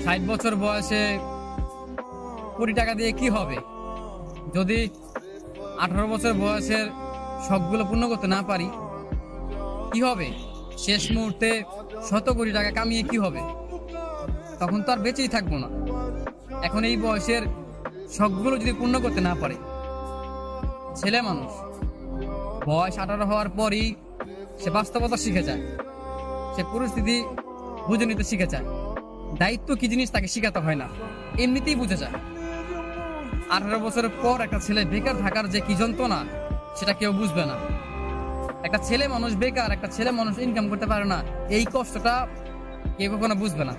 60 বছর বয়সে কোটি টাকা দিয়ে কি হবে? যদি 18 বছর বয়সের শখগুলো পূর্ণ করতে না পারি কি হবে? শেষ মুহূর্তে 100 কোটি টাকা কামিয়ে কি হবে? তখন তো আর বেঁচেই থাকবো না। এখন এই বয়সের শখগুলো যদি পূর্ণ করতে না পারে, ছেলে মানুষ বয়স 18 হওয়ার পরই সে বাস্তবতা শিখে যায়, সে পরিস্থিতি বুঝে নিতে শিখে যায়। দায়িত্ব কি জিনিস তাকে শিখাতে হয় না, এমনিতেই বুঝে যায়। 18 বছরের পর একটা ছেলে বেকার থাকার যে কি যন্ত্রণা সেটা কেউ বুঝবে না। একটা ছেলে মানুষ বেকার, একটা ছেলে মানুষ ইনকাম করতে পারে না, এই কষ্টটা কেউ কখনো বুঝবে না।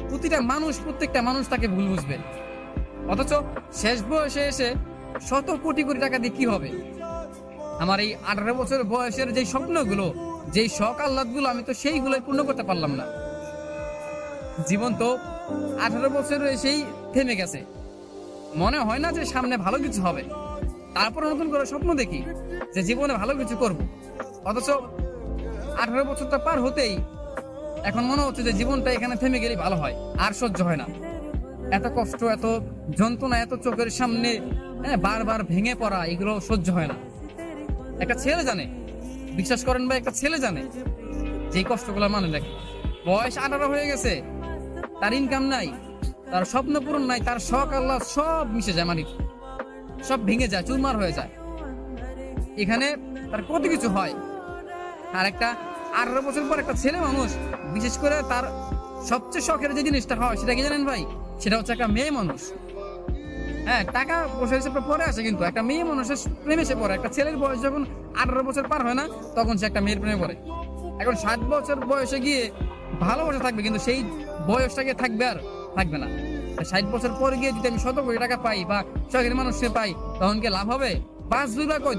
প্রত্যেকটা মানুষ তাকে ভুল বুঝবে। অথচ শেষ বয়সে এসে 100 কোটি টাকা দিয়ে কি হবে? আমার এই 18 বছর বয়সের যে স্বপ্নগুলো, যেই শখ আহ্লাদগুলো, আমি তো সেইগুলোই পূর্ণ করতে পারলাম না। জীবন তো 18 বছরে এসেই থেমে গেছে। মনে হয় না যে সামনে ভালো কিছু হবে, তারপর নতুন করে স্বপ্ন দেখি যে জীবনে ভালো কিছু করব। অথচ 18 বছরটা পার হতেই এখন মনে হচ্ছে যে জীবনটা এখানে থেমে গেলেই ভালো হয়, আর সহ্য হয় না। এত কষ্ট, এত যন্ত্রণা, এত চোখের সামনে বারবার ভেঙে পড়া, এগুলো সহ্য হয় না। একটা ছেলে জানে, বিশ্বাস করেন ভাই, একটা ছেলে জানে যে কষ্টগুলো মানে দেখে। বয়স 18 হয়ে গেছে, তার ইনকাম নাই, তার স্বপ্ন পূরণ নাই, তার শখ আল্লাহ সব মিশে যায়, মানে সব ভেঙে যায়, চুরমার হয়ে যায়। এখানে তার কত কিছু হয়। আর একটা 18 বছর পর একটা ছেলে মানুষ, বিশেষ করে তার সবচেয়ে শখের যে জিনিসটা হয় সেটা কি জানেন ভাই? সেটা হচ্ছে একটা মেয়ে মানুষ। হ্যাঁ, টাকা পয়সা হিসেবে পরে আসে, কিন্তু একটা মেয়ে মানুষের প্রেমে সে পড়ে। একটা ছেলের বয়স যখন 18 বছর পার হয় না, তখন সে একটা মেয়ের প্রেমে পড়ে। এখন 60 বছর বয়সে গিয়ে ভালোবাসা থাকবে, কিন্তু সেই বয়সটাকে থাকবে আর থাকবে না। 60 বছর পরে গিয়ে যদি আমি 100 কোটি টাকা পাই বা শখের মানুষকে পাই, তখন কি লাভ হবে? 5 দুই বা কয়